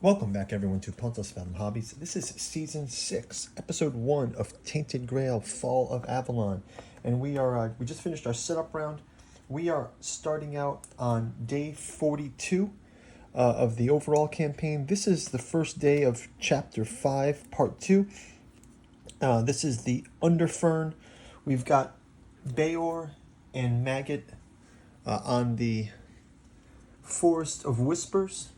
Welcome back, everyone, to Pontos Fathom Hobbies. This is Season 6, Episode 1 of Tainted Grail, Fall of Avalon. And we just finished our setup round. We are starting out on day 42 of the overall campaign. This is the first day of Chapter 5, Part 2. This is the Underfern. We've got Bayor and Maggot on the Forest of Whispers.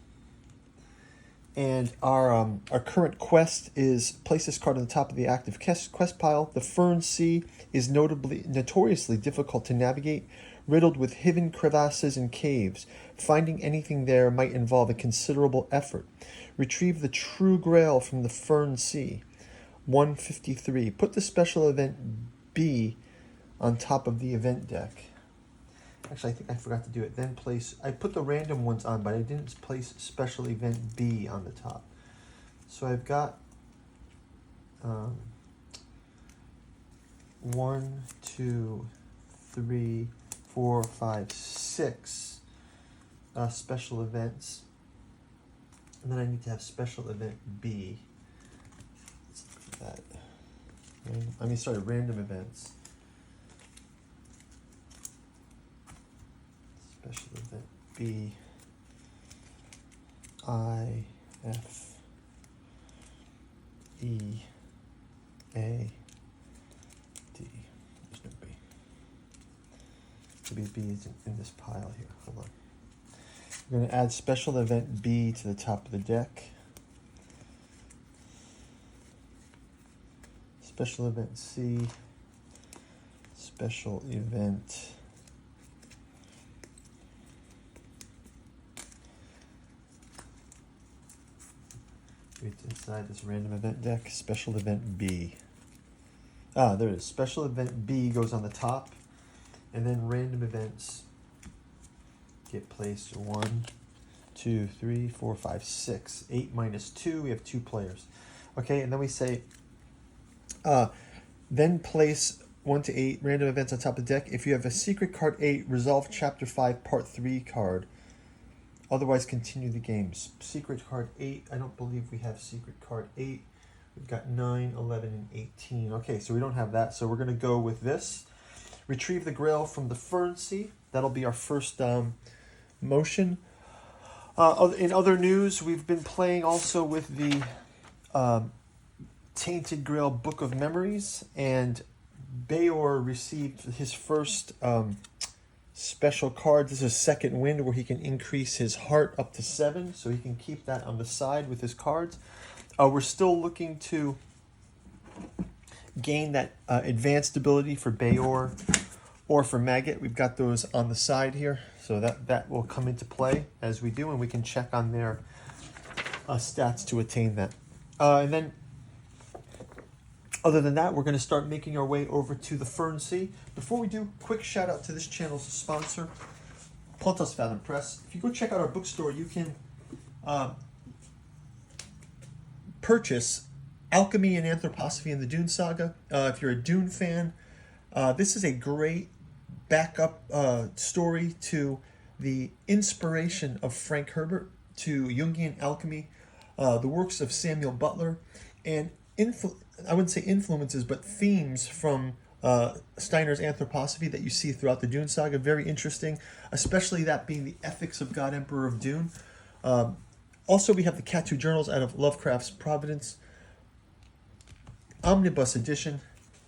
And our current quest is place this card on the top of the active quest pile. The Fernsea is notoriously difficult to navigate, riddled with hidden crevasses and caves. Finding anything there might involve a considerable effort. Retrieve the true Grail from the Fernsea. 153. Put the special event B on top of the event deck. Actually, I think I forgot to do it. Then I put the random ones on, but I didn't place special event B on the top. So I've got 1, 2, 3, 4, 5, 6 special events. And then I need to have special event B. Let's look at that. Random events. Special event B, I, F, E, A, D. There's no B. Maybe B is in this pile here. Hold on. We're going to add special event B to the top of the deck. Special event C. Special event it's inside this random event deck. Special event B. There it is. Special event B goes on the top, and then random events get placed 1, 2, 3, 4, 5, 6. 8 minus 2. We have 2 players. Okay, and then we say, then place 1 to 8 random events on top of the deck. If you have a secret card 8, resolve Chapter 5 Part 3 card. Otherwise, continue the games. Secret card 8. I don't believe we have secret card 8. We've got 9, 11, and 18. Okay, so we don't have that. So we're going to go with this. Retrieve the Grail from the Fernsea. That'll be our first motion. In other news, we've been playing also with the Tainted Grail Book of Memories. And Bayor received his first special card. This is Second Wind, where he can increase his heart up to 7, so he can keep that on the side with his cards. We're still looking to gain that advanced ability for Bayor or for Maggot. We've got those on the side here, so that will come into play as we do, and we can check on their stats to attain that. And then other than that, we're going to start making our way over to the Fernsea. Before we do, quick shout out to this channel's sponsor, Pontos Fathom Press. If you go check out our bookstore, you can purchase Alchemy and Anthroposophy in the Dune Saga. If you're a Dune fan, this is a great backup story to the inspiration of Frank Herbert, to Jungian alchemy, the works of Samuel Butler, and I wouldn't say influences, but themes from Steiner's Anthroposophy that you see throughout the Dune Saga. Very interesting, especially that being the ethics of God Emperor of Dune. Also, we have the Catu Journals out of Lovecraft's Providence, Omnibus Edition.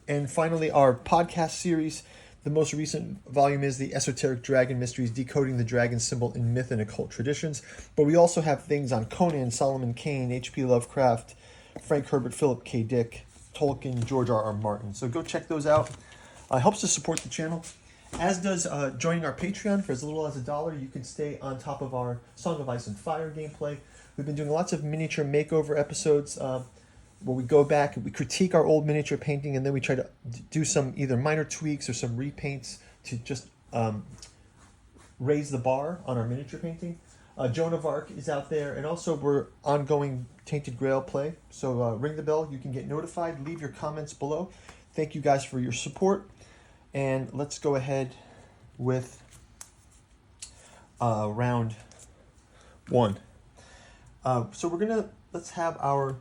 And finally, our podcast series. The most recent volume is the Esoteric Dragon Mysteries, Decoding the Dragon Symbol in Myth and Occult Traditions. But we also have things on Conan, Solomon Kane, H.P. Lovecraft, Frank Herbert, Philip K. Dick, Tolkien, George R. R. Martin. So go check those out. Helps to support the channel. As does joining our Patreon. For as little as $1, you can stay on top of our Song of Ice and Fire gameplay. We've been doing lots of miniature makeover episodes where we go back and we critique our old miniature painting, and then we try to do some either minor tweaks or some repaints to just raise the bar on our miniature painting. Joan of Arc is out there, and also we're ongoing Tainted Grail play. So ring the bell, you can get notified. Leave your comments below. Thank you guys for your support. And let's go ahead with round 1. So let's have our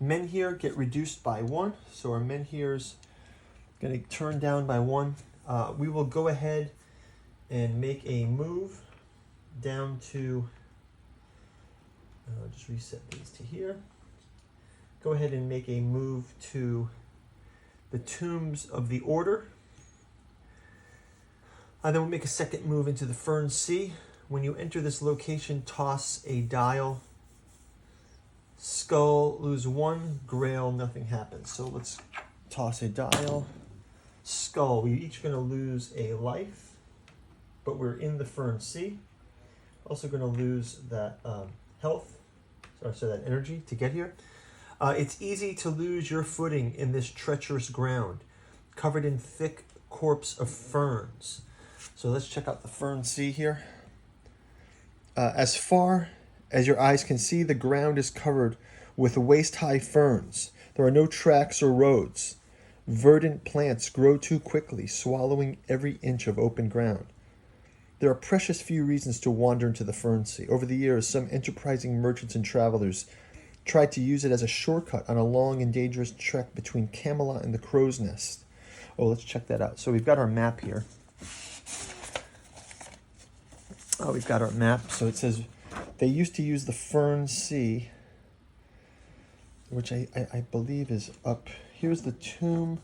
men here get reduced by 1. So our men here's going to turn down by 1. We will go ahead and make a move down to, just reset these to here. Go ahead and make a move to the Tombs of the Order. Then we'll make a second move into the Fernsea. When you enter this location, toss a dial. Skull, lose 1. Grail, nothing happens. So let's toss a dial. Skull, we're each going to lose a life, but we're in the Fernsea. Also going to lose that health, so that energy to get here. It's easy to lose your footing in this treacherous ground, covered in thick corpse of ferns. So let's check out the Fernsea here. As far as your eyes can see, the ground is covered with waist-high ferns. There are no tracks or roads. Verdant plants grow too quickly, swallowing every inch of open ground. There are precious few reasons to wander into the Fernsea. Over the years, some enterprising merchants and travelers tried to use it as a shortcut on a long and dangerous trek between Camelot and the Crow's Nest. Oh, let's check that out. So we've got our map here. We've got our map. So it says they used to use the Fernsea, which I believe is up. Here's the tombs.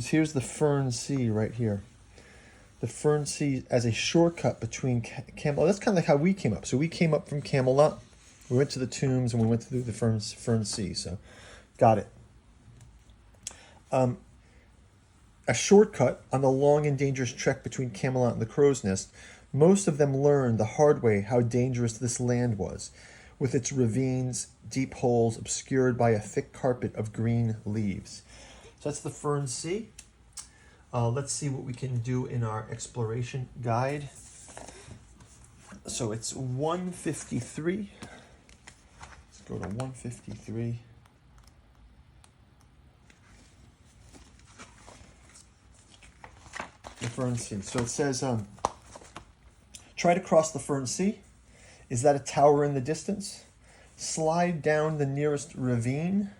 Here's the Fernsea right here. The Fernsea as a shortcut between Camelot. That's kind of like how we came up. So we came up from Camelot. We went to the tombs and we went through the Fernsea. So, got it. A shortcut on the long and dangerous trek between Camelot and the Crow's Nest. Most of them learned the hard way how dangerous this land was, with its ravines, deep holes obscured by a thick carpet of green leaves. So that's the Fernsea. Let's see what we can do in our exploration guide. So it's 153. Let's go to 153. The Fernsea. So it says, try to cross the Fernsea. Is that a tower in the distance? Slide down the nearest ravine.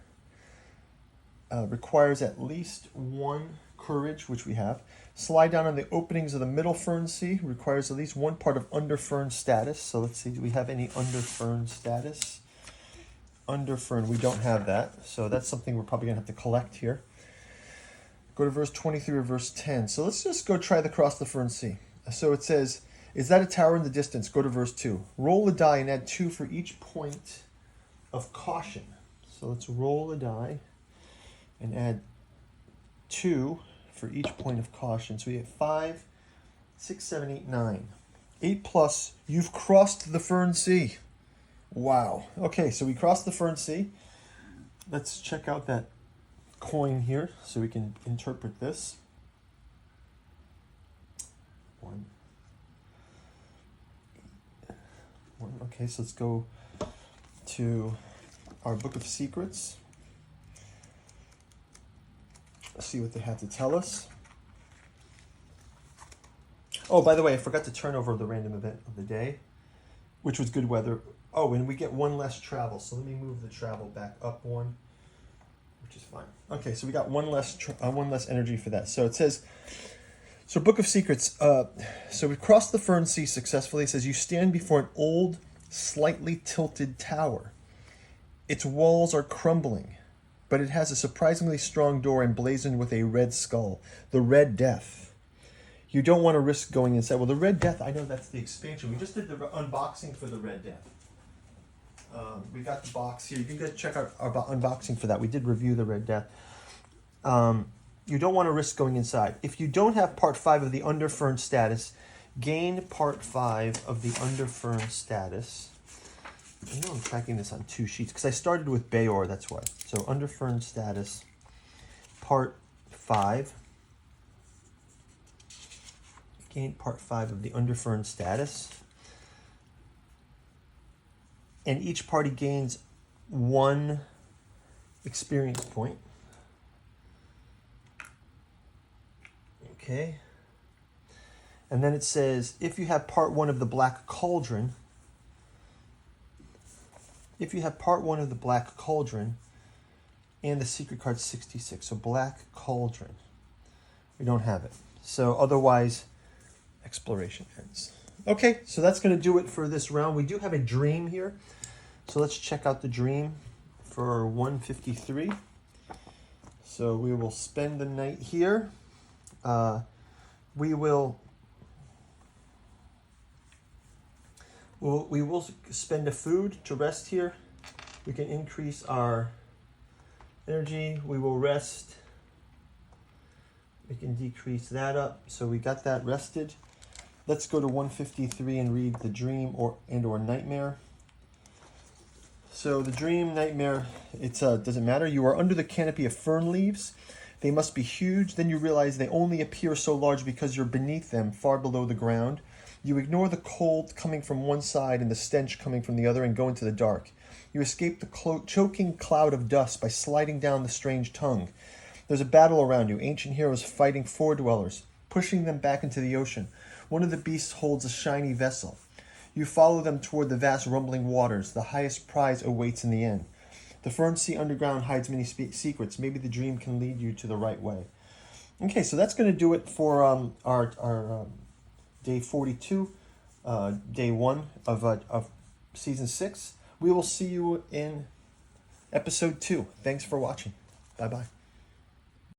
Requires at least 1 courage, which we have. Slide down on the openings of the middle Fernsea. Requires at least 1 part of under fern status. So let's see, do we have any under fern status? Under fern, we don't have that. So that's something we're probably going to have to collect here. Go to verse 23 or verse 10. So let's just go try to cross the Fernsea. So it says, is that a tower in the distance? Go to verse 2. Roll a die and add 2 for each point of caution. So let's roll a die and add 2 for each point of caution. So we have 5, 6, 7, 8, 9. 8 plus, you've crossed the Fernsea. Wow. Okay, so we crossed the Fernsea. Let's check out that coin here so we can interpret this. 1. Okay, so let's go to our Book of Secrets. Let's see what they have to tell us. Oh, by the way, I forgot to turn over the random event of the day, which was good weather. Oh, and we get 1 less travel. So let me move the travel back up 1, which is fine. Okay, so we got 1 less energy for that. So it says, so Book of Secrets. So we crossed the Fernsea successfully. It says you stand before an old, slightly tilted tower. Its walls are crumbling, but it has a surprisingly strong door emblazoned with a red skull, the Red Death. You don't want to risk going inside. Well, the Red Death, I know that's the expansion. We just did the unboxing for the Red Death. We got the box here. You can go check out our unboxing for that. We did review the Red Death. You don't want to risk going inside. If you don't have Part 5 of the Under Fern status, gain Part 5 of the Under Fern status. I know I'm tracking this on 2 sheets because I started with Bayor, that's why. So Under Fern status, Part 5. Gain Part 5 of the Under Fern status. And each party gains 1 experience point. Okay. And then it says, if you have Part 1 of the Black Cauldron, if you have part 1 of the Black Cauldron and the secret card 66. So Black Cauldron. We don't have it. So otherwise, exploration ends. Okay, so that's going to do it for this round. We do have a dream here. So let's check out the dream for 153. So we will spend the night here. We will spend a food to rest here. We can increase our energy. We will rest. We can decrease that up. So we got that rested. Let's go to 153 and read the dream or nightmare. So the dream, nightmare, it's doesn't matter. You are under the canopy of fern leaves. They must be huge. Then you realize they only appear so large because you're beneath them, far below the ground. You ignore the cold coming from one side and the stench coming from the other and go into the dark. You escape the choking cloud of dust by sliding down the strange tongue. There's a battle around you, ancient heroes fighting four dwellers, pushing them back into the ocean. One of the beasts holds a shiny vessel. You follow them toward the vast rumbling waters. The highest prize awaits in the end. The Fernsea underground hides many secrets. Maybe the dream can lead you to the right way. Okay, so that's going to do it for our day 42, day 1 of season 6. We will see you in episode 2. Thanks for watching. Bye-bye.